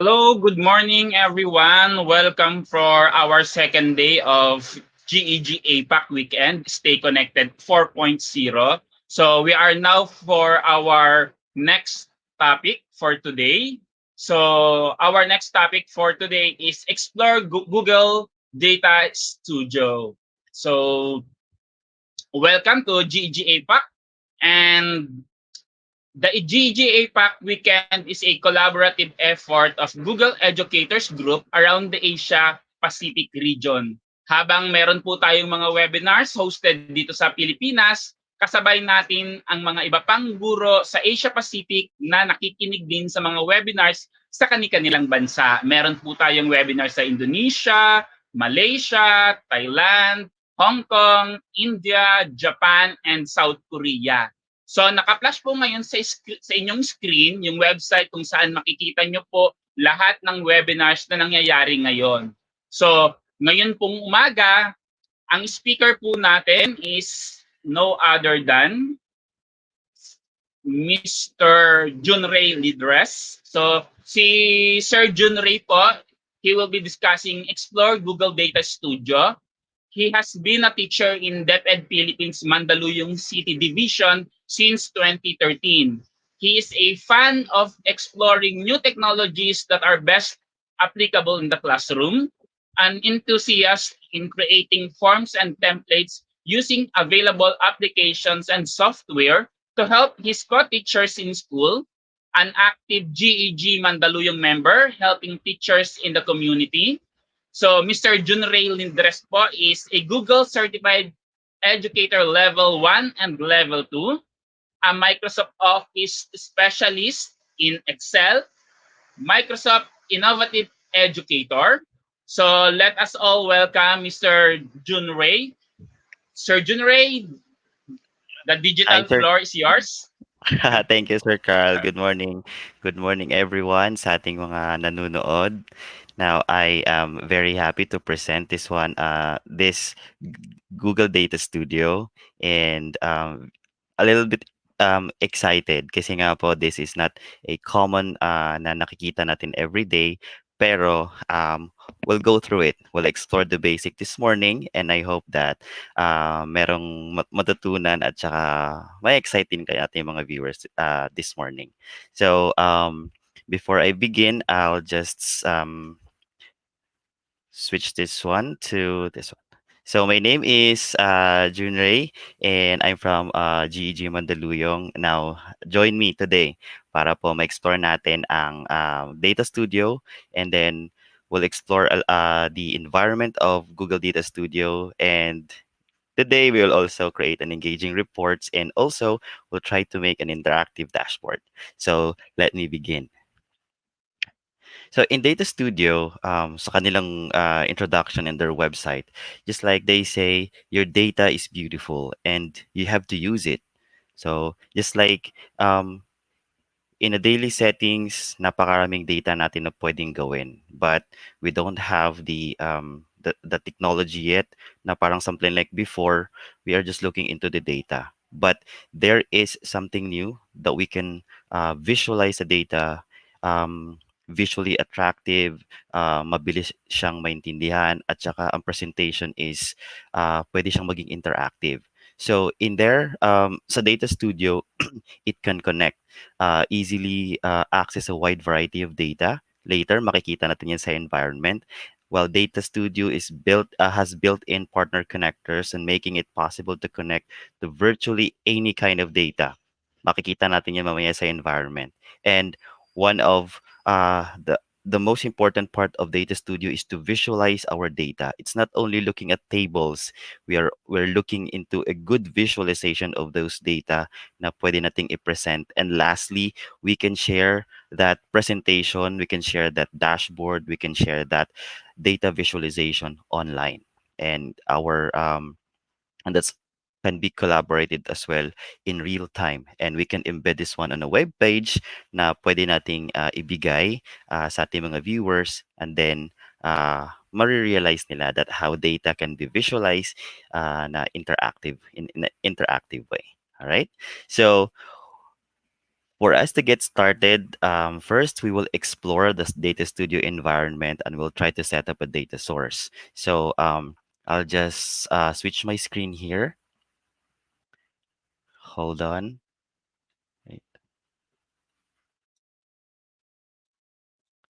Hello, good morning everyone. Welcome for our second day of GEG APAC weekend. Stay connected 4.0. So we are now for our next topic for today. So our next topic for today is explore Google Data Studio. So welcome to GEG APAC, and the GEG APAC Weekend is a collaborative effort of Google Educators Group around the Asia Pacific region. Habang meron po tayong mga webinars hosted dito sa Pilipinas, kasabay natin ang mga iba pang guro sa Asia Pacific na nakikinig din sa mga webinars sa kani-kanilang bansa. Meron po tayong webinar sa Indonesia, Malaysia, Thailand, Hong Kong, India, Japan, and South Korea. So naka-flash po ngayon sa inyong screen yung website kung saan makikita nyo po lahat ng webinars na nangyayari ngayon. So ngayon pong umaga, ang speaker po natin is no other than Mr. Junrey Lidres. So si Sir Junrey po, he will be discussing Explore Google Data Studio. He has been a teacher in DepEd Philippines Mandaluyong City Division since 2013. He is a fan of exploring new technologies that are best applicable in the classroom, an enthusiast in creating forms and templates using available applications and software to help his co-teachers in school, an active GEG Mandaluyong member helping teachers in the community. So Mr. Junrey Lidres po is a Google Certified Educator Level 1 and Level 2, a Microsoft Office Specialist in Excel, Microsoft Innovative Educator. So let us all welcome Mr. Junrey. Sir Junrey, the Hi, digital sir. floor is yours. Thank you, Sir Carl. Good morning. Good morning, everyone, sa ating mga nanonood. Now, I am very happy to present this Google Data Studio, and a little bit excited kasi nga po this is not a common na nakikita natin every day, pero we'll go through it. We'll explore the basic this morning, and I hope that merong matutunan at saka may exciting kay ating mga viewers this morning. So, before I begin, I'll just switch this one to this one. So my name is Junrey, and I'm from GEG Mandaluyong. Now, join me today para po ma-explore natin ang Data Studio, and then we'll explore the environment of Google Data Studio, and today we will also create an engaging reports, and also we'll try to make an interactive dashboard. So let me begin. So in Data Studio, sa kanilang introduction in their website, just like they say, your data is beautiful and you have to use it. So just like in a daily settings, napakaraming data natin na pwedeng gawin. But we don't have the technology yet na parang something like before, we are just looking into the data. But there is something new that we can visualize the data, visually attractive, mabilis siyang maintindihan, at saka ang presentation is pwede siyang maging interactive. So in there, sa Data Studio, it can connect easily access a wide variety of data. Later, makikita natin yan sa environment. While Data Studio is has built-in partner connectors and making it possible to connect to virtually any kind of data. Makikita natin yan mamaya sa environment. And one of the most important part of Data Studio is to visualize our data. It's not only looking at tables. We're looking into a good visualization of those data na pwede nating i-present. And lastly, we can share that presentation, we can share that dashboard, we can share that data visualization online. And that's can be collaborated as well in real time, and we can embed this one on a web page na pwede nating ibigay sa ating mga viewers, and then marirealize nila that how data can be visualized na interactive in an interactive way. All right, so For us to get started, first we will explore the Data Studio environment and we'll try to set up a data source. So I'll just switch my screen here. Hold on. Wait.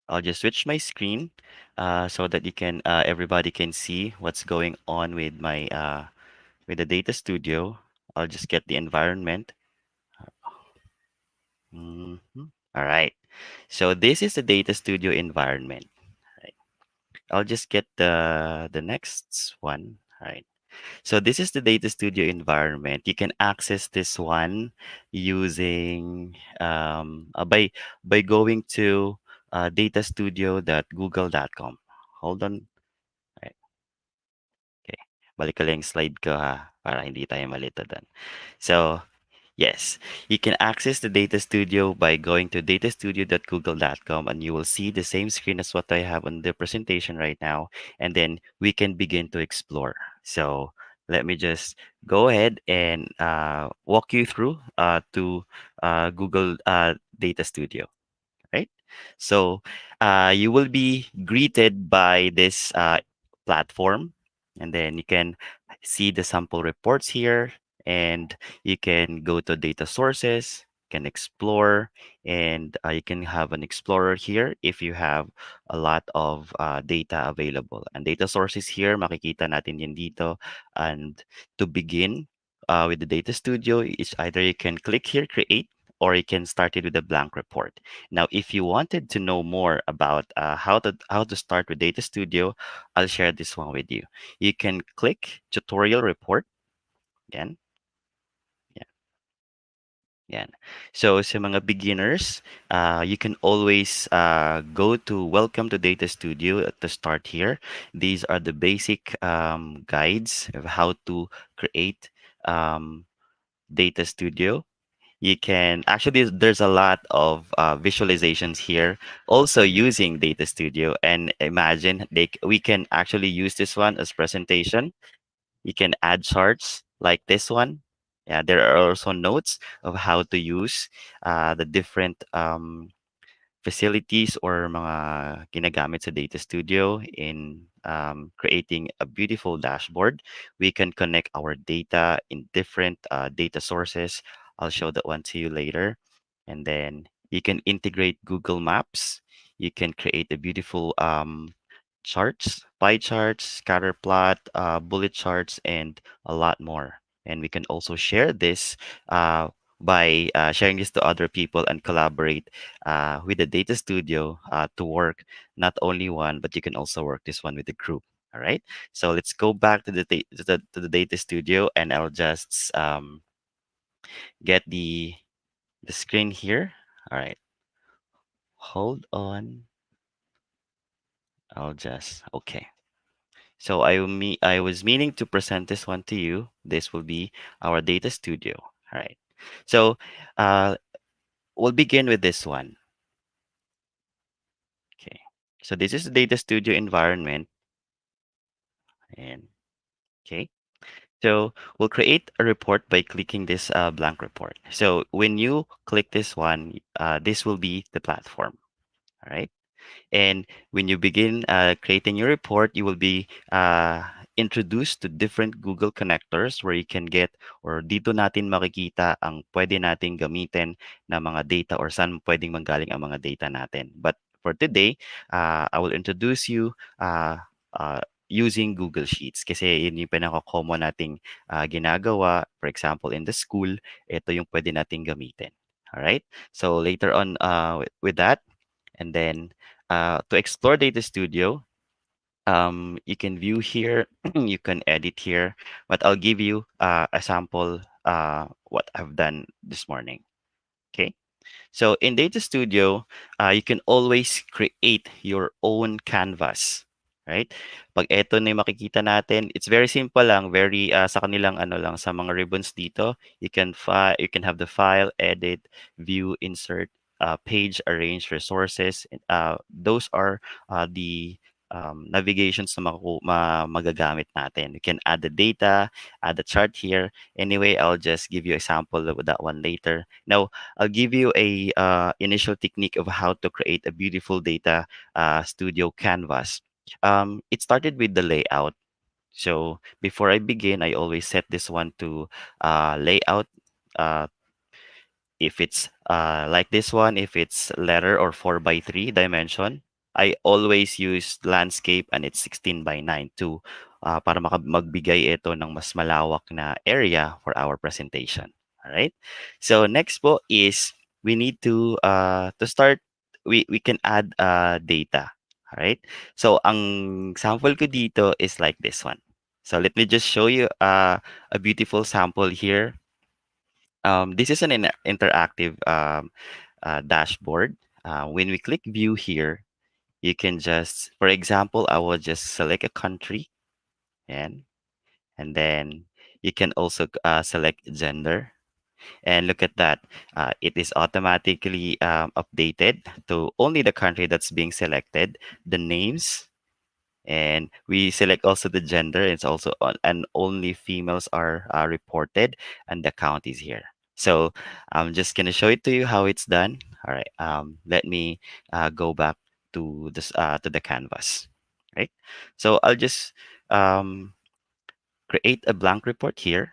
I'll just switch my screen so that you can everybody can see what's going on with the Data Studio. I'll just get the environment. Mhm. All right. So this is the Data Studio environment. Right. I'll just get the next one. All right. So this is the Data Studio environment. You can access this one using by going to datastudio.google.com. Hold on. Right. Okay. Balik ko lang yung slide ko ha para hindi tayo malito doon. So, yes, you can access the Data Studio by going to datastudio.google.com and you will see the same screen as what I have on the presentation right now. And then we can begin to explore. So let me just go ahead and walk you through to Google Data Studio, right? So you will be greeted by this platform, and then you can see the sample reports here, and you can go to data sources, can explore, and you can have an explorer here if you have a lot of data available. And data sources here, makikita natin yan dito. And to begin with the Data Studio, it's either you can click here, create, or you can start it with a blank report. Now, if you wanted to know more about how to start with Data Studio, I'll share this one with you. You can click tutorial report. Yan, yan, yan. So sa mga beginners, you can always go to Welcome to Data Studio to start here. These are the basic guides of how to create um, Data Studio. You can actually there's a lot of visualizations here also using Data Studio, and imagine we can actually use this one as presentation. You can add charts like this one. Yeah, there are also notes of how to use the different facilities or mga ginagamit sa Data Studio in creating a beautiful dashboard. We can connect our data in different data sources. I'll show that one to you later. And then you can integrate Google Maps. You can create a beautiful charts, pie charts, scatter plot, bullet charts, and a lot more. And we can also share this by sharing this to other people and collaborate with the Data Studio to work not only one, but you can also work this one with the group. All right. So let's go back to the Data Studio, and I'll just get the screen here. All right. Hold on. I'll just okay. So I was meaning to present this one to you. This will be our Data Studio. All right. So uh, we'll begin with this one. Okay. So this is the Data Studio environment, and okay. So we'll create a report by clicking this blank report. So when you click this one, this will be the platform. All right. And when you begin creating your report, you will be introduced to different Google connectors where you can get or dito natin makikita ang pwede nating gamitin na mga data or saan pwedeng manggaling ang mga data natin. But for today, I will introduce you using Google Sheets kasi yun yung pinaka-common nating ginagawa. For example, in the school, ito yung pwede nating gamitin. Alright? So later on with that, and then to explore Data Studio, you can view here, you can edit here, but I'll give you a sample what I've done this morning. Okay. So in Data Studio, you can always create your own canvas, right? Pag eto na yung makikita natin, it's very simple lang, very sa kanilang ano lang sa mga ribbons dito, you can have the file, edit, view, insert, page, arrange, resources. Those are the navigations na magagamit natin. We can add the data, add the chart here. Anyway, I'll just give you example of that one later. Now, I'll give you a initial technique of how to create a beautiful data studio canvas. It started with the layout. So before I begin, I always set this one to layout. Uh, if it's like this one, if it's letter or 4 by 3 dimension, I always use landscape and it's 16 by 9 to para magbigay ito ng mas malawak na area for our presentation. All right. So next po is we need to start. We can add data. All right. So ang sample ko dito is like this one. So let me just show you a beautiful sample here. This is an interactive dashboard. When we click view here, you can just, for example, I will just select a country and then you can also select gender. And look at that. It is automatically updated to only the country that's being selected, the names, and we select also the gender. It's also and only females are reported, and the count is here. So I'm just gonna show it to you how it's done. All right. Let me go back to this to the canvas. Right. So I'll just um, create a blank report here.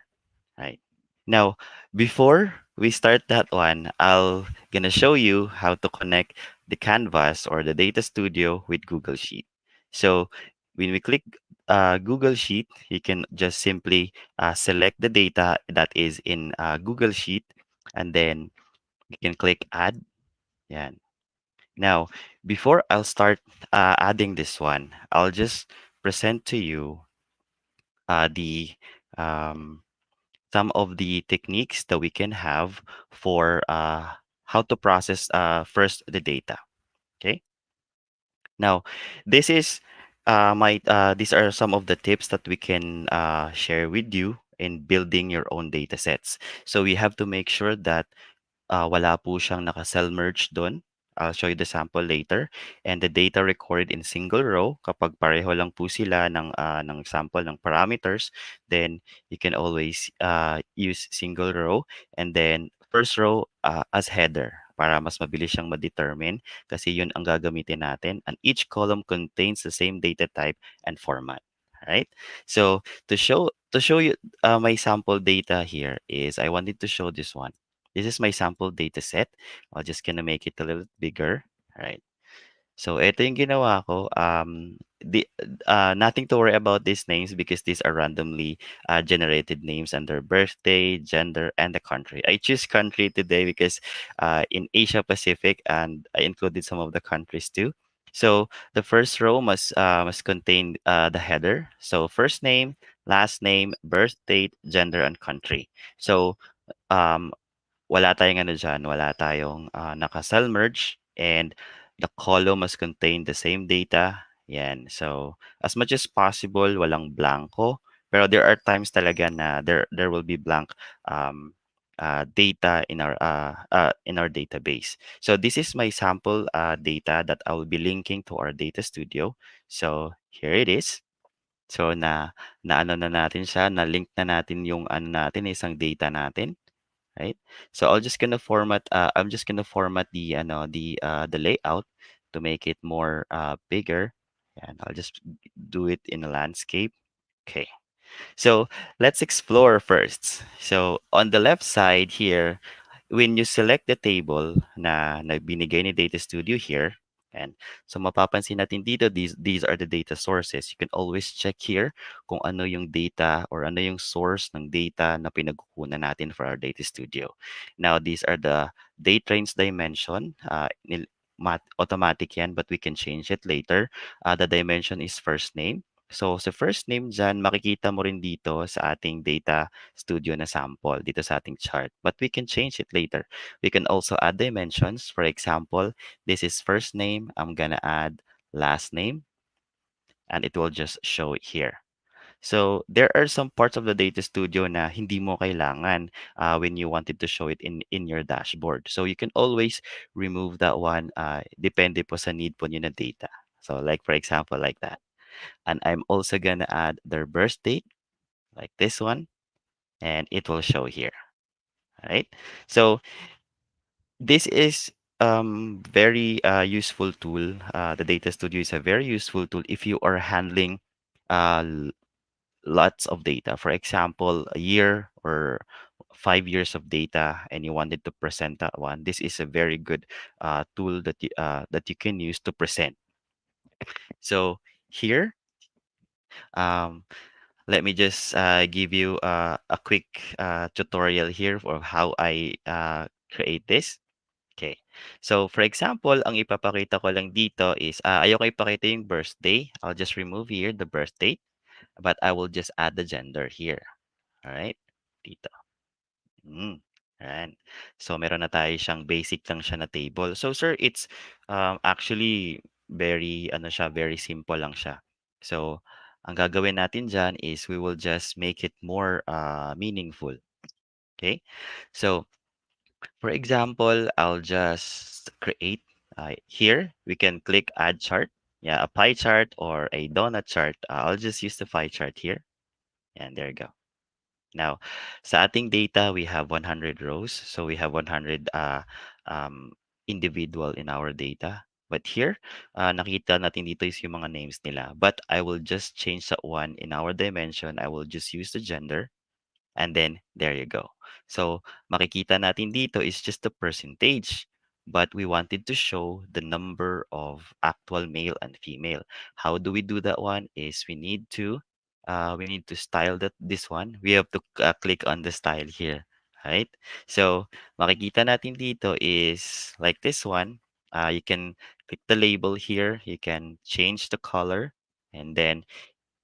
Right. Now, before we start that one, I'll gonna show you how to connect the Canvas or the Data Studio with Google Sheet. So when we click Google Sheet, you can just simply select the data that is in Google Sheet, and then you can click Add. Yeah. Now, before I'll start adding this one, I'll just present to you the um, some of the techniques that we can have for how to process first the data. Okay. Now, this is my these are some of the tips that we can share with you in building your own data sets. So we have to make sure that wala po siyang naka-cell merge do'n. I'll show you the sample later. And the data recorded in single row, kapag pareho lang po sila ng sample ng parameters, then you can always use single row. And then first row as header para mas mabilis siyang ma-determine kasi yun ang gagamitin natin. And each column contains the same data type and format. Right? So to show you my sample data here is I wanted to show this one. This is my sample data set. I'm just gonna make it a little bigger. All right. So ito yung ginawa ko. Nothing to worry about these names because these are randomly generated names under birthday, gender, and the country. I choose country today because in Asia Pacific, and I included some of the countries too. So the first row must contain the header. So first name, last name, birth date, gender, and country. So um, wala tayong ano diyan, wala tayong naka-cell merge, and the column must contain the same data. Yan. So, as much as possible, walang blanco. Pero there are times talaga na there will be blank data in our database. So, this is my sample data that I will be linking to our data studio. So, here it is. So, na ano na natin siya, na link na natin yung ano natin, isang data natin. Right? So I'm just gonna format the layout to make it more bigger. And I'll just do it in a landscape. Okay. So let's explore first. So on the left side here, when you select the table na binigay ni Data Studio here, and so mapapansin natin dito, these are the data sources. You can always check here kung ano yung data or ano yung source ng data na pinagkukunan natin for our Data Studio. Now, these are the date range dimension. Automatic yan, but we can change it later. The dimension is first name. So, sa first name dyan, makikita mo rin dito sa ating data studio na sample, dito sa ating chart. But we can change it later. We can also add dimensions. For example, this is first name. I'm gonna add last name, and it will just show it here. So, there are some parts of the data studio na hindi mo kailangan when you wanted to show it in your dashboard. So, you can always remove that one depende po sa need po niyo na data. So like for example, like that. And I'm also gonna add their birth date, like this one, and it will show here. All right. So this is very useful tool. The Data Studio is a very useful tool if you are handling uh, l- lots of data. For example, a year or 5 years of data, and you wanted to present that one. This is a very good tool that you can use to present. So here, um, let me just give you a quick tutorial here of how I create this. Okay. So, for example, ang ipapakita ko lang dito is, ayoko ipakita yung birthday. I'll just remove here the birth date, but I will just add the gender here. All right? Dito. Mm. Ayan. So, meron na tayo siyang basic lang siya na table. So, sir, it's actually very simple lang siya. So, ang gagawin natin dyan is we will just make it more meaningful. Okay? So, for example, I'll just create here. We can click add chart. Yeah, a pie chart or a donut chart. I'll just use the pie chart here. And there you go. Now, sa ating data, we have 100 rows. So we have 100 individual in our data. But here, nakita natin dito is yung mga names nila. But I will just change that one in our dimension. I will just use the gender. And then there you go. So makikita natin dito is just the percentage. But we wanted to show the number of actual male and female. How do we do that one? Is we need to style this one. We have to click on the style here, right? So makikita natin dito is like this one. You can click the label here. You can change the color, and then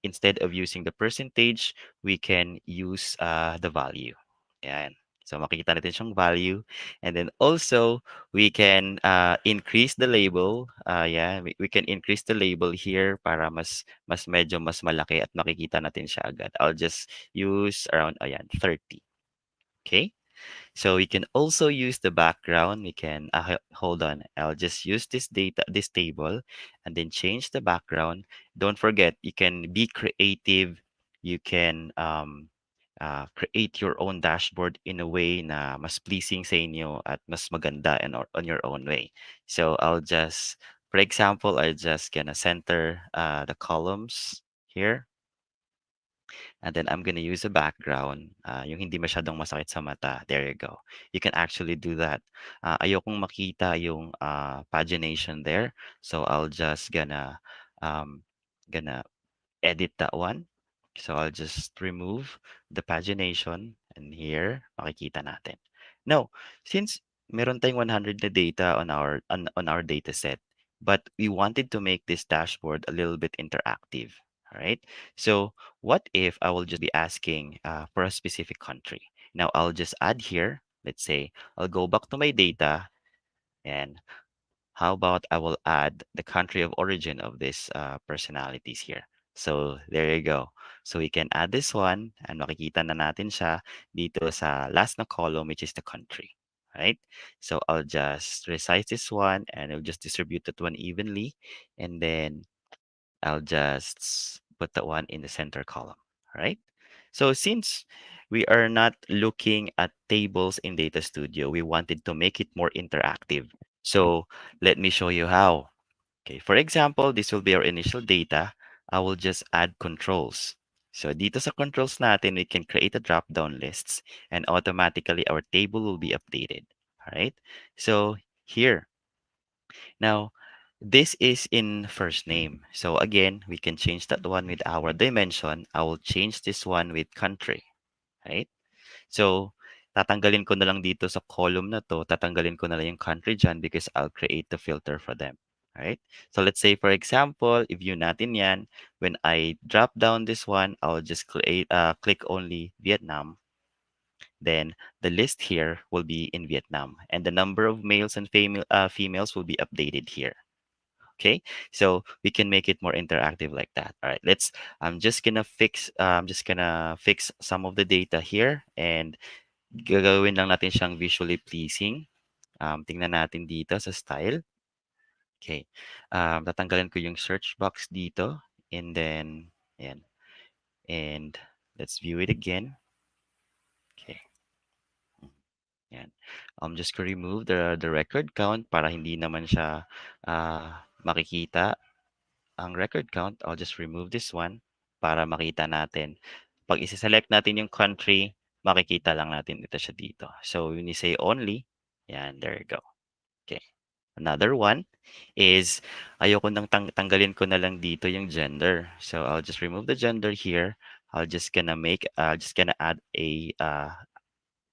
instead of using the percentage, we can use the value. Yan. So makikita natin siyang value. And then also, we can increase the label. Yeah, we can increase the label here para mas medyo mas malaki at makikita natin siya agad. I'll just use around, ayan, 30. Okay? So we can also use the background. We can hold on. I'll just use this table, and then change the background. Don't forget, you can be creative. You can create your own dashboard in a way na mas pleasing sa inyo at mas maganda and on your own way. So I'll just, for example, I just gonna center the columns here. And then I'm gonna use a background, yung hindi masyadong masakit sa mata. There you go. You can actually do that. Ayokong makita yung pagination there. So I'll just gonna edit that one. So I'll just remove the pagination, and here makikita natin. Now, since meron tayong 100 na data on our data set, but we wanted to make this dashboard a little bit interactive. All right. So what if I will just be asking for a specific country? Now I'll just add here. Let's say I'll go back to my data, and how about I will add the country of origin of these personalities here. So there you go. So we can add this one, and makikita na natin siya dito sa last na column, which is the country. Right? So I'll just resize this one, and I'll just distribute that one evenly. And then I'll just put that one in the center column. All right? So since we are not looking at tables in Data Studio, we wanted to make it more interactive. So let me show you how. Okay, for example, this will be our initial data. I will just add controls. So dito sa controls natin, we can create a drop-down lists, and automatically our table will be updated. All right? So here, now, this is in first name. So again, we can change that one with our dimension. I will change this one with country. Right? So, tatanggalin ko na lang dito sa column na to, tatanggalin ko na lang yung country dyan because I'll create the filter for them. Right? So let's say for example, if view natin yan, when I drop down this one, I'll just click only Vietnam. Then the list here will be in Vietnam, and the number of males and females will be updated here. Okay, so we can make it more interactive like that. All right, I'm just gonna fix some of the data here, and gagawin lang natin siyang visually pleasing. Tingnan natin dito sa style. Okay. Tatanggalin ko yung search box dito and then ayan. And let's view it again. Okay. Ayan. Just ko remove the record count para hindi naman siya makikita ang record count. I'll just remove this one para makita natin. Pag isa-select natin yung country, makikita lang natin ito siya dito. So when you say only, yan, there you go. Okay. Another one is ayoko nang tanggalin ko na lang dito yung gender. So I'll just remove the gender here. I'll just gonna add a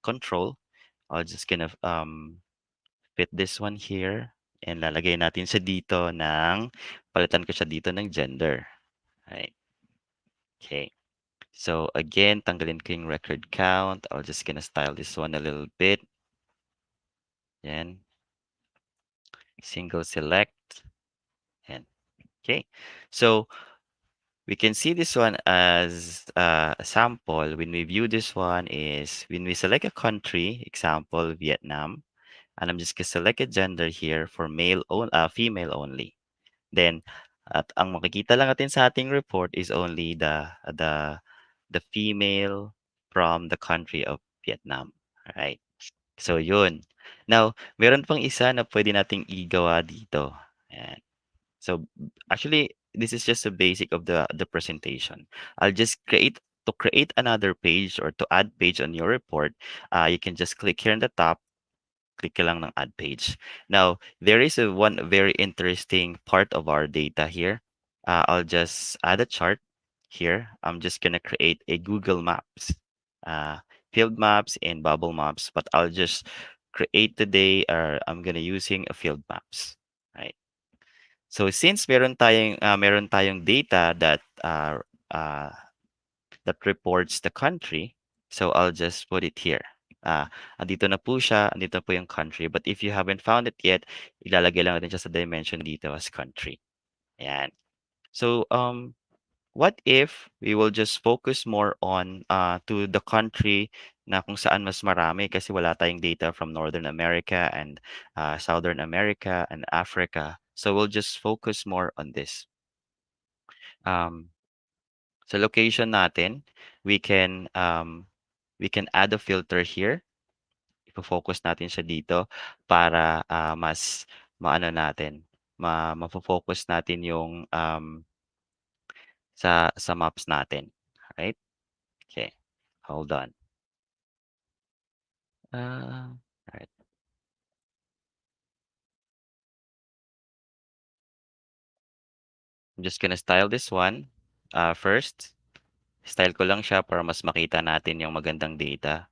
control. I'll just gonna fit this one here and lalagay natin siya dito ng palitan ko siya dito ng gender. Right. Okay. So again, tanggalin ko yung record count. I'll just gonna style this one a little bit. Yan. Single select. And okay. So we can see this one as a sample. When we view this one is when we select a country, example Vietnam, and I'm just gonna select a gender here for female only. Then at ang makikita lang natin sa ating report is only the female from the country of Vietnam. Alright. So yun. Now, meron pang isa na pwede nating igawa dito. Ayan. So actually, this is just a basic of the presentation. I'll just create another page or to add page on your report. You can just click here on the top, click ka lang ng add page. Now, there is one very interesting part of our data here. I'll just add a chart here. I'm just gonna create a Google Maps, uh, field maps and bubble maps, but I'll just create today, or I'm gonna using a field maps, right? So since meron tayong data uh, that reports the country, so I'll just put it here. Andito na po siya, andito na po yung country. But if you haven't found it yet, ilalagay lang natin siya sa dimension dito as country. Ayan. So what if we will just focus more on to the country na kung saan mas marami kasi wala tayong data from Northern America and Southern America and Africa. So we'll just focus more on this. Um, sa location natin, we can um, we can add a filter here. Ifo-focus natin siya dito para mas maano natin, mafo-focus natin yung sa maps natin. Right? Okay. Hold on. Alright. I'm just gonna style this one first. Style ko lang siya para mas makita natin yung magandang data,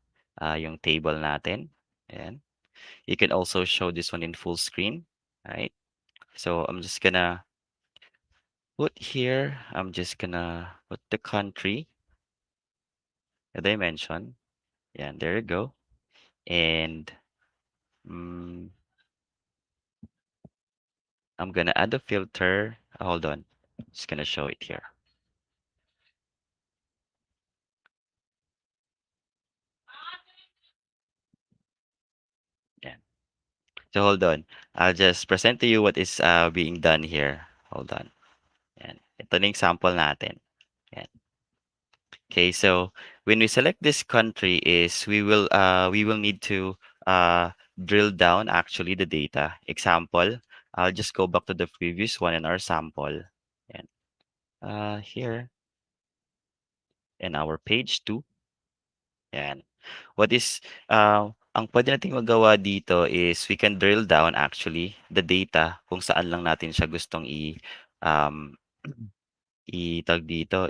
yung table natin. Ayan. You can also show this one in full screen. Right? So I'm just gonna put here, I'm just gonna put the country, the dimension. Yeah, there you go. And mm, I'm gonna add a filter. Hold on. Just gonna show it here. Yeah. So hold on. I'll just present to you what is being done here. Hold on. Yan. Ito na yung sample natin. Yan. Okay, so when we select this country is we will need to drill down actually the data. Example, I'll just go back to the previous one in our sample. Yan. Here in our page 2. Yan. What is ang pwede nating magawa dito is we can drill down actually the data kung saan lang natin siya gustong um, tawag dito,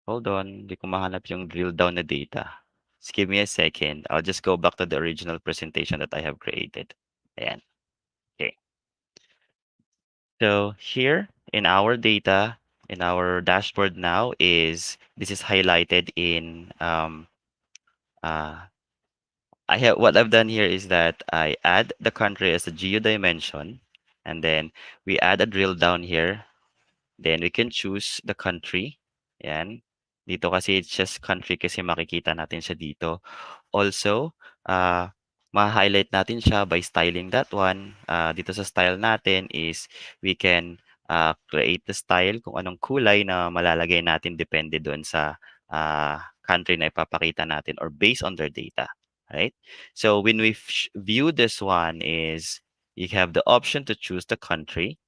hold on, hindi ko mahanap yung drill down na data. Just give me a second. I'll just go back to the original presentation that I have created. Ayan. Okay. So here in our data, in our dashboard now is this is highlighted in I have what I've done here is that I add the country as a geo dimension, and then we add a drill down here. Then we can choose the country. Yan. Dito kasi it's just country kasi makikita natin siya dito. Also, ma-highlight natin siya by styling that one. Dito sa style natin is we can create the style kung anong kulay na malalagay natin depende doon sa country na ipapakita natin or based on their data. Right? So when we view this one is you have the option to choose the country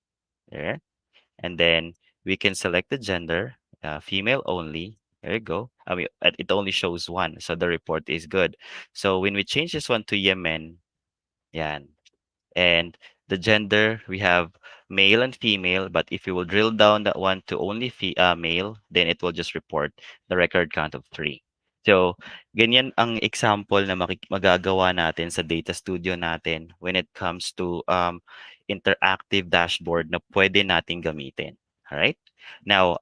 there, and then we can select the gender, female only. There you go. I mean, it only shows one, so the report is good. So when we change this one to Yemen, yan, and the gender, we have male and female, but if you will drill down that one to only male, then it will just report the record count of 3. So, ganyan ang example na magagawa natin sa data studio natin when it comes to interactive dashboard na pwede nating gamitin. Alright? Now,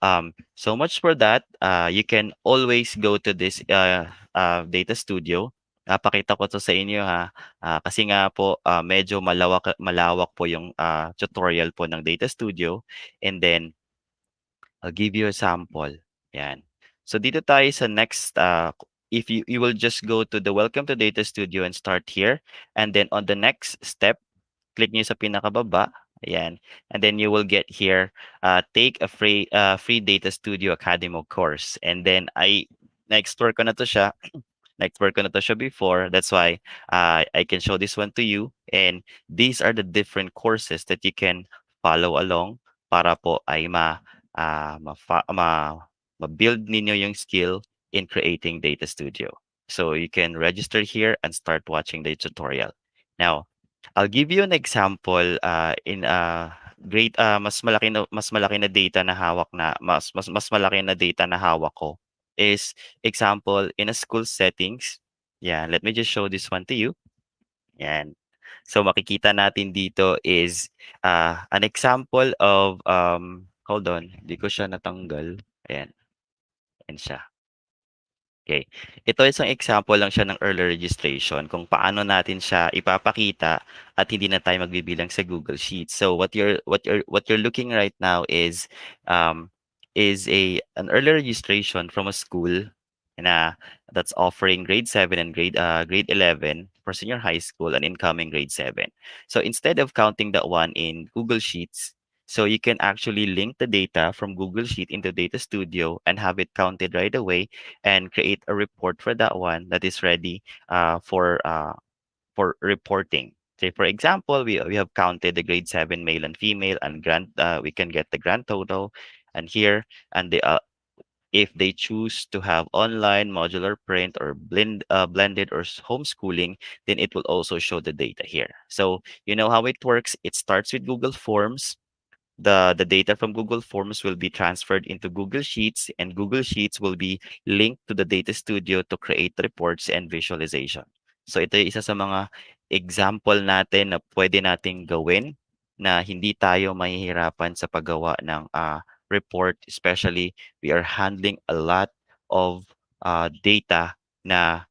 so much for that. You can always go to this data studio. Pakita ko to sa inyo ha. Kasi nga po, medyo malawak po yung tutorial po ng Data Studio, and then I'll give you a sample. Yan. So dito tayo sa next, if you will just go to the Welcome to Data Studio and start here, and then on the next step, click niyo sa pinakababa. Ayan. And then you will get here, take a free Data Studio Academy course. And then na-explore ko na to siya. Na-explore ko na to siya before. That's why I can show this one to you. And these are the different courses that you can follow along para po ay ma-build ninyo yung skill in creating Data Studio. So you can register here and start watching the tutorial. Now, I'll give you an example in mas malaki na data na hawak na mas malaki na data na hawak ko is example in a school settings. Yeah, let me just show this one to you. Yan. So makikita natin dito is an example of hold on, hindi ko siya natanggal. Ayan, yan siya. Okay. Ito isang example lang siya ng early registration kung paano natin siya ipapakita at hindi na tayo magbibilang sa Google Sheets. So what you're looking right now is an early registration from a school na that's offering grade 7 and grade 11 for senior high school and incoming grade 7. So instead of counting that one in Google Sheets, so you can actually link the data from Google Sheet into Data Studio and have it counted right away and create a report for that one that is ready for reporting. Say for example, we have counted the grade 7 male and female and we can get the grand total and here and the if they choose to have online, modular print, or blended or homeschooling, then it will also show the data here. So you know how it works. It starts with Google Forms. The data from Google Forms will be transferred into Google Sheets, and Google Sheets will be linked to the Data Studio to create reports and visualization. So ito yung isa sa mga example natin na pwede nating gawin na hindi tayo mahihirapan sa paggawa ng report, especially we are handling a lot of data na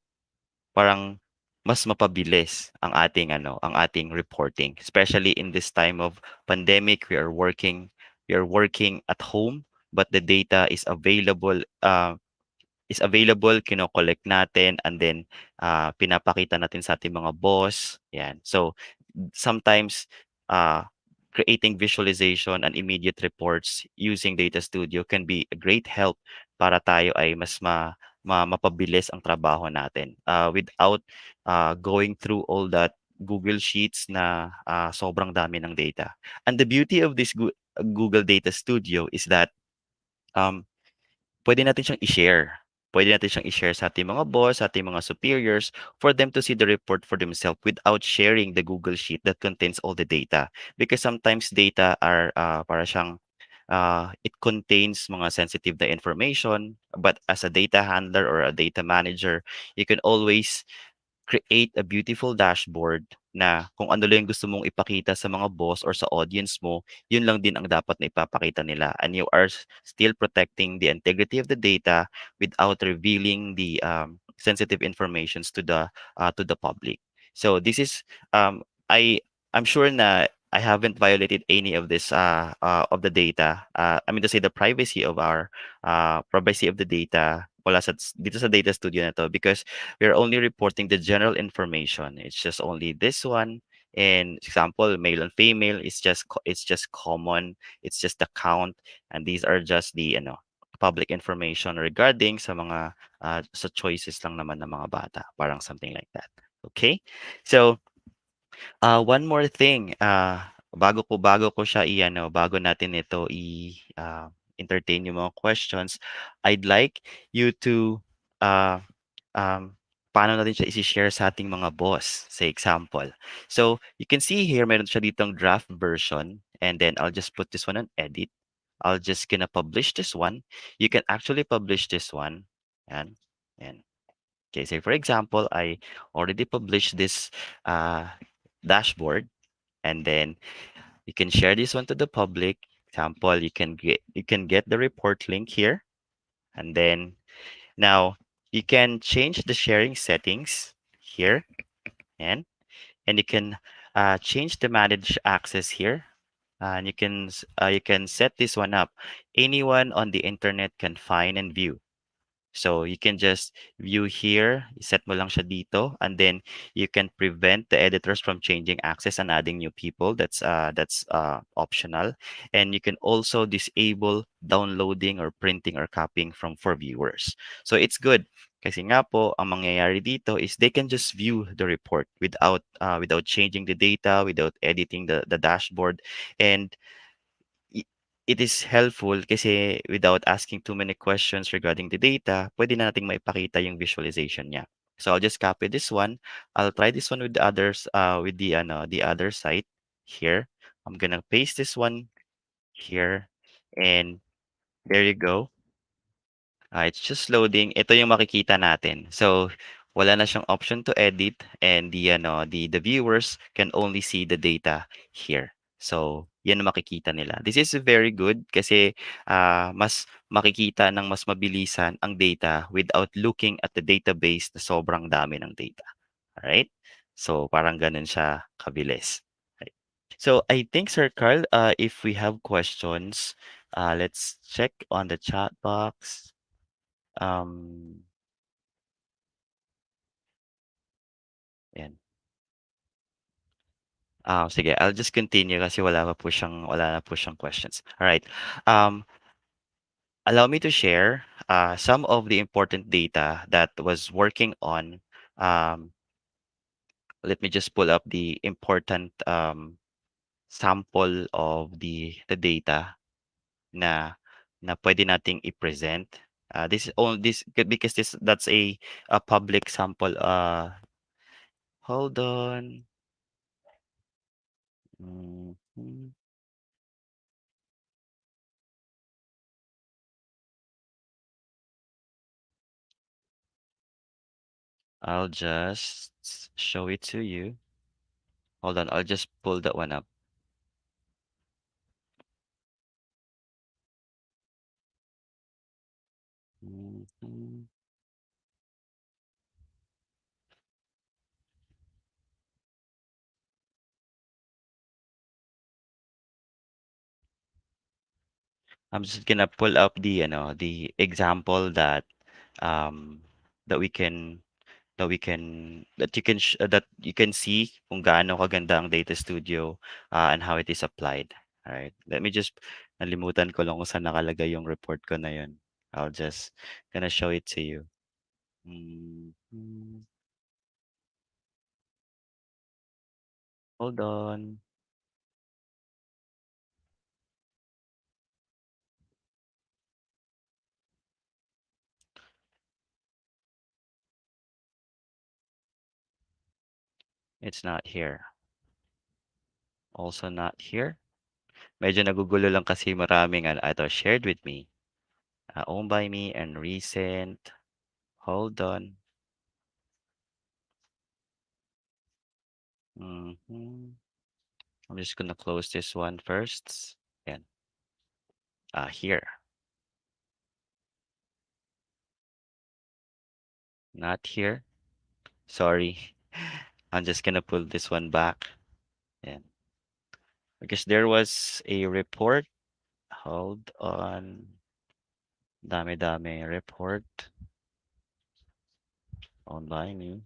parang mas mapabilis ang ating reporting, especially in this time of pandemic. We are working at home, but the data is available, kino-collect natin, and then pinapakita natin sa ating mga boss. Yan. So sometimes creating visualization and immediate reports using Data Studio can be a great help para tayo ay mas mapabilis ang trabaho natin without going through all that Google Sheets na sobrang dami ng data. And the beauty of this Google Data Studio is that um, pwede natin siyang i-share. Pwede natin siyang i-share sa ating mga boss, sa ating mga superiors for them to see the report for themselves without sharing the Google Sheet that contains all the data. Because sometimes data are para siyang it contains mga sensitive na information, but as a data handler or a data manager, you can always create a beautiful dashboard na kung ano lang yung gusto mong ipakita sa mga boss or sa audience mo, yun lang din ang dapat na ipapakita nila. And you are still protecting the integrity of the data without revealing the sensitive informations to the public. So this is I'm sure na I haven't violated any of this of the data. I mean to say the privacy of the data example, dito sa data studio na 'to because we're only reporting the general information. It's just only this one. And example, male and female, it's just common. It's just the count, and these are just the public information regarding sa mga sa choices lang naman ng mga bata, parang something like that. Okay? So, one more thing, bago ko siya bago natin ito entertain yung mga questions, I'd like you to, ah, um, paano natin siya isi-share sa ating mga boss, sa example. So, you can see here meron siya ditong draft version, and then I'll just put this one on edit. I'll just gonna publish this one. You can actually publish this one, yan, yan. Okay, say for example, I already published this, uh, dashboard, and then you can share this one to the public. Example, you can get the report link here, and then now you can change the sharing settings here, and you can change the manage access here, and you can set this one up. Anyone on the internet can find and view. So you can just view here, set mo lang siya dito, and then you can prevent the editors from changing access and adding new people. That's optional. And you can also disable downloading or printing or copying from for viewers. So it's good. Kasi nga po, ang mangyayari dito is they can just view the report without changing the data, without editing the dashboard. And i- it is helpful kasi without asking too many questions regarding the data, pwede na nating maipakita yung visualization niya. So I'll just copy this one. I'll try this one with the others, with the other site here. I'm gonna paste this one here, and there you go. It's just loading. Ito yung makikita natin. So, wala na siyang option to edit, and the viewers can only see the data here. So, yan ang makikita nila. This is very good kasi mas makikita ng mas mabilisan ang data without looking at the database na sobrang dami ng data. Alright? So, parang ganun siya kabilis. Right. So, I think, Sir Carl, if we have questions, let's check on the chat box. Um, Yan. Sige, I'll just continue kasi wala na po siyang questions. Alright. Um, Allow me to share some of the important data that was working on. Um, Let me just pull up the important sample of the data na pwede nating i-present. Because that's a public sample. Hold on. Mhm. I'll just show it to you. Hold on, I'll just pull that one up. Mhm. I'm just gonna pull up the example um that we can that you can see kung gaano kaganda ang Data Studio and how it is applied. All right. Let me just nalimutan ko lang kung saan nakalagay yung report ko na yun. I'll just gonna show it to you. Mhm. Hold on. It's not here. Also not here. Medyo nagugulo lang kasi maraming ito, shared with me, owned by me, and recent. Hold on. Mhm. I'm just gonna close this one first. Yan. Here. Not here. Sorry. I'm just gonna pull this one back. Yan. Because there was a report. Hold on. Dami-dami report. Online eh.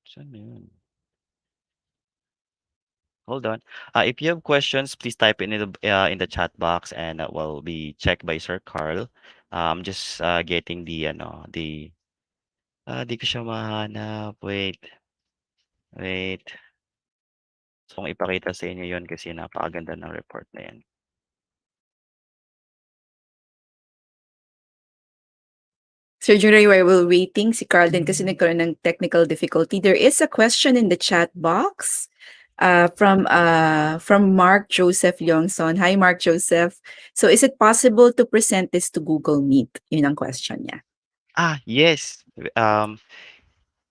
Saan na yun? Hold on. If you have questions, please type it in the chat box and that will be checked by Sir Carl. Just getting the ano, the di ko siya mahanap. Wait, wait. Gusto kong ipakita sa inyo 'yon kasi napakaganda ng report na 'yan. Sir Junrey, while waiting, si Carl din kasi nagkaroon ng technical difficulty. There is a question in the chat box from Mark Joseph Yongson. Hi, Mark Joseph. So is it possible to present this to Google Meet? Yun ang question niya. Yes.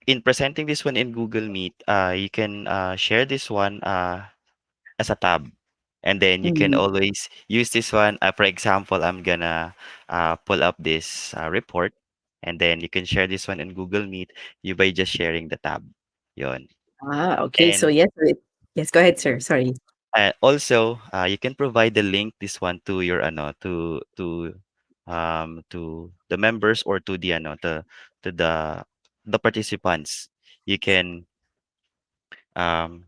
In presenting this one in Google Meet, you can share this one as a tab. And then you can Mm. always use this one. For example, I'm gonna pull up this report, and then you can share this one in Google Meet you by just sharing the tab. Yon. Okay. So And yes, yes, go ahead, sir. Sorry. also, you can provide the link this one to your ano to the members or to the ano to the participants. You can um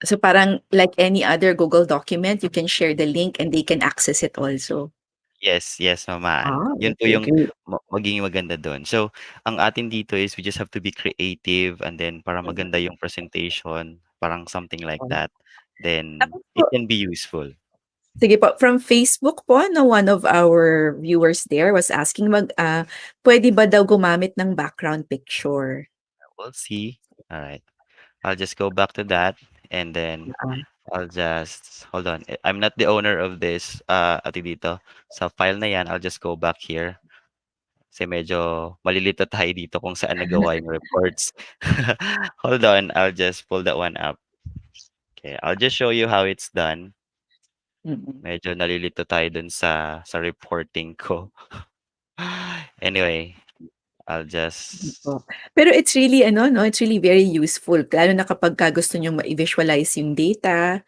So parang like any other Google document, you can share the link and they can access it also. yes, yes naman. Yun po Okay, yung great. magiging maganda dun. So, ang atin dito is we just have to be creative and then para maganda yung presentation, parang something like that. Then Tapos po, it can be useful. sige po, from Facebook po, no, one of our viewers there was asking pwede ba daw gumamit ng background picture? We'll see. All right. I'll just go back to that and then Ah, I'll just hold on. I'm not the owner of this ati dito. Sa file na yan, I'll just go back here. Kasi medyo malilito tayo dito kung saan nagawa yung reports. Hold on, I'll just pull that one up. Okay, I'll just show you how it's done. mm. Medyo nalilito tayo dun sa reporting ko. Anyway, I'll just Oo. Pero it's really ano 'no, it's really very useful lalo na kapagka gusto niyong mai-visualize yung data,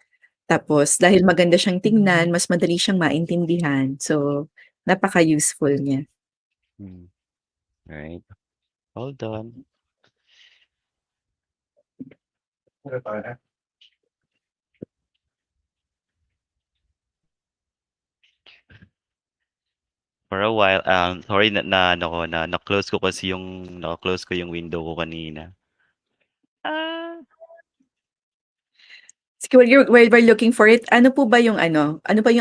tapos dahil maganda siyang tingnan, mas madali siyang maintindihan. So, napaka-useful niya. hmm, right. Hold on. For a while, sorry na ano ko na-close ko kasi yung naka-close ko yung window ko kanina. Ah, Sige, while we're looking for it, ano pa yung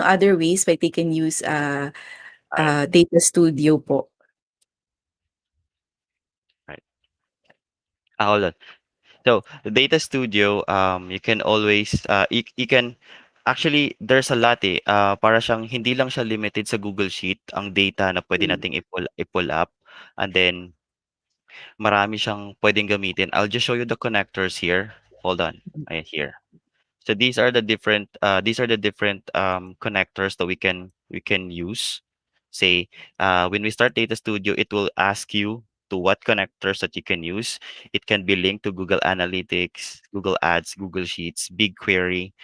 other ways where they can use, alright, Data Studio po? right. Hold on. So, the Data Studio, you can always, you can actually, there's a lot eh. Para siyang hindi lang siya limited sa Google Sheet, ang data na pwede Hmm, nating i-pull up. And then, marami siyang pwedeng gamitin. I'll just show you the connectors here. Hold on. Ayan, here. So these are the different connectors that we can use. Say when we start Data Studio, it will ask you to what connectors that you can use. It can be linked to Google Analytics, Google Ads, Google Sheets, BigQuery.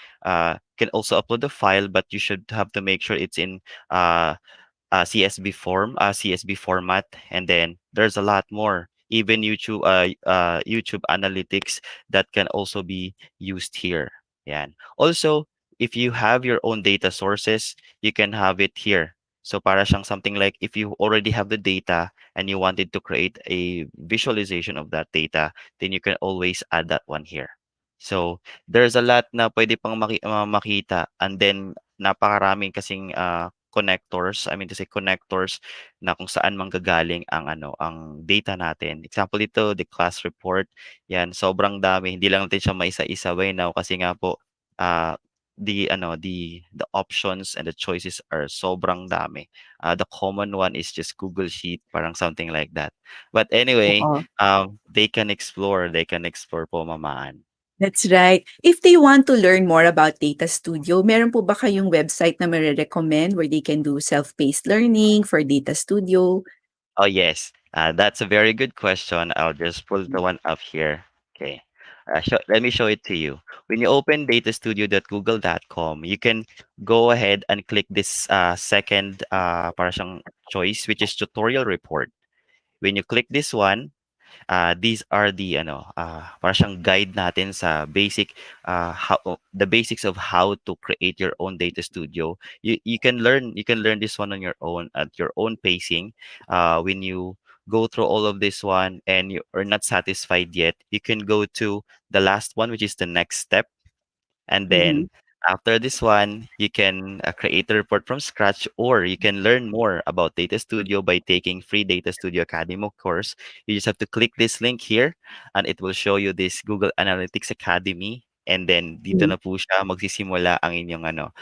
Can also upload the file, but you should have to make sure it's in uh, CSV format, and then there's a lot more. Even YouTube Analytics that can also be used here. Yeah. Also, if you have your own data sources, you can have it here. So para siyang something like if you already have the data and you wanted to create a visualization of that data, then you can always add that one here. So there's a lot na pwede pang makita, and then napakaraming kasing connectors, I mean to say connectors na kung saan manggagaling ang ano, ang data natin. Example dito, the class report. Yan, sobrang dami. Hindi lang natin siya maisa-isa right now kasi nga po the options and the choices are sobrang dami. The common one is just Google Sheet, parang something like that. But anyway, oo. they can explore po mamaan. That's right. If they want to learn more about Data Studio, meron po ba kayong website na mare-recommend where they can do self-paced learning for Data Studio? Oh, yes. That's a very good question. I'll just pull the one up here. Okay. Let me show it to you. When you open datastudio.google.com, you can go ahead and click this second para siyang choice, which is tutorial report. When you click this one, these are the para siyang guide natin sa the basics of how to create your own data studio. You can learn this one on your own at your own pacing. When you go through all of this one and you are not satisfied yet, you can go to the last one, which is the next step, and then Mhm. after this one, you can create a report from scratch, or you can learn more about Data Studio by taking free Data Studio Academy course. You just have to click this link here, and it will show you this Google Analytics Academy. And then dito Mhm. na po siya magsisimula ang inyong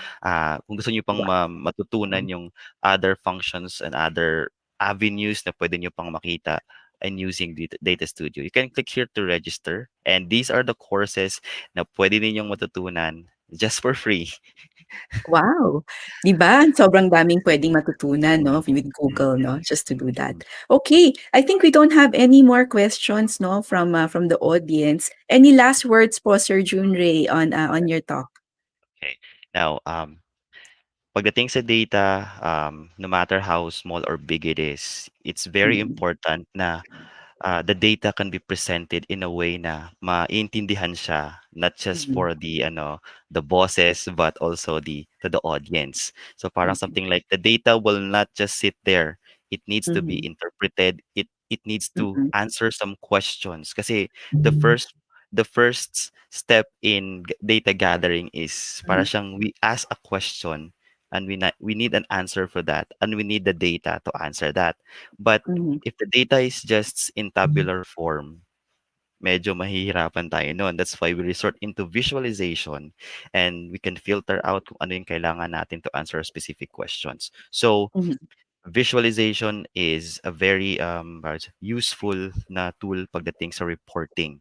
kung gusto niyo pang matutunan Wow. yung other functions and other avenues na pwede niyo pang makita and using Data Studio. You can click here to register, and these are the courses na pwede ninyong matutunan just for free. Wow! 'Di ba sobrang daming puwedeng matutunan 'no, with Mm, Google 'no, just to do that. mm. Okay, I think we don't have any more questions 'no, from the audience. Any last words po, Sir Junrey, on your talk? Okay. Now, pagdating sa data, no matter how small or big it is, it's very Mm, important na the data can be presented in a way na maintindihan siya, not just mm, for the bosses, but also to the audience. So parang mm, something like the data will not just sit there. It needs to be mhm, interpreted. It needs to mm, answer some questions. Kasi the mm, first step in data gathering is para siyang we ask a question, and we need an answer for that, and we need the data to answer that. But mhm, if the data is just in tabular form, medyo mahihirapan tayo noon. That's why we resort into visualization, and we can filter out kung ano yung kailangan natin to answer specific questions. So, mhm. visualization is a very useful na tool pagdating sa reporting.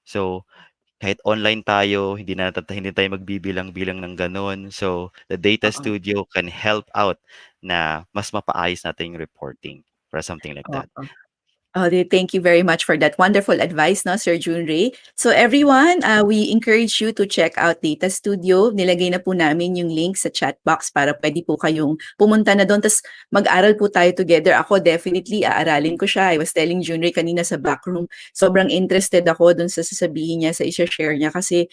So, kahit online tayo, hindi tayo magbibilang-bilang ng gano'n. So, the Data Oo, Studio can help out na mas mapaayos natin yung reporting for something like that. oo. Oh, thank you very much for that wonderful advice, no, Sir Junrey. So everyone, we encourage you to check out Data Studio. Nilagay na po namin yung link sa chat box para pwede po kayong pumunta na doon. Tapos mag-aral po tayo together. Ako definitely aaralin ko siya. I was telling Junrey kanina sa backroom, sobrang interested ako doon sa sasabihin niya, sa isa-share niya kasi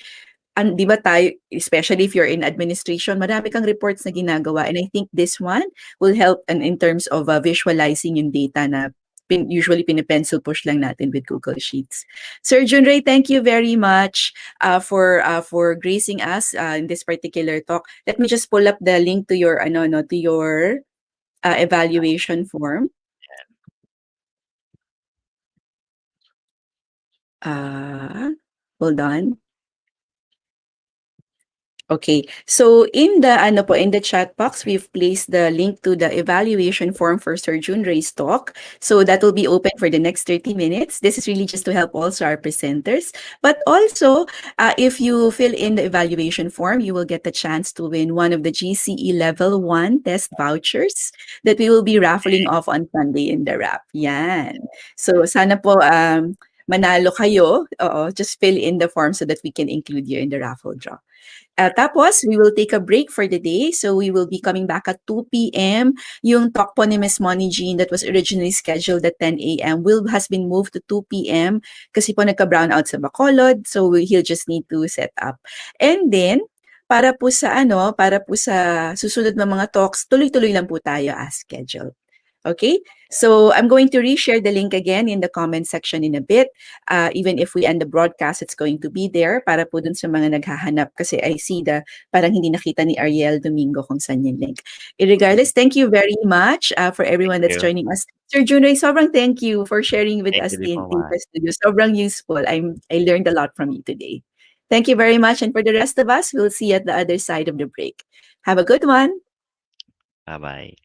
'di ba tayo, especially if you're in administration, marami kang reports na ginagawa, and I think this one will help in terms of visualizing yung data na usually pine-pencil push lang natin with Google Sheets. Sir Junrey, thank you very much for gracing us in this particular talk. Let me just pull up the link to your ano no to your evaluation form. Uh, Hold on. Okay. So in the ano po, in the chat box, we've placed the link to the evaluation form for Sir Junrey's talk. So that will be open for the next 30 minutes. This is really just to help also our presenters. But also, if you fill in the evaluation form, you will get the chance to win one of the GCE Level 1 test vouchers that we will be raffling off on Sunday in the wrap. Yan. So sana po manalo kayo. Oo, just fill in the form so that we can include you in the raffle draw. Tapos, we will take a break for the day. So, we will be coming back at 2 p.m. Yung talk po ni Miss Moni Jean that was originally scheduled at 10 a.m. has been moved to 2 p.m. kasi po nagka-brown out sa Bacolod. So, he'll just need to set up. And then, para po sa susunod na mga talks, tuloy-tuloy lang po tayo as scheduled. Okay? So, I'm going to reshare the link again in the comment section in a bit. Even if we end the broadcast, it's going to be there para po dun sa mga naghahanap kasi I see parang hindi nakita ni Ariel Domingo kung saan yung link. Regardless, thank you very much for Thank everyone that's you. joining us. Sir Junrey, sobrang thank you for sharing with Thank us you din the po, ma'am. Data Studio. Sobrang useful. I learned a lot from you today. Thank you very much. And for the rest of us, we'll see you at the other side of the break. Have a good one. Bye-bye.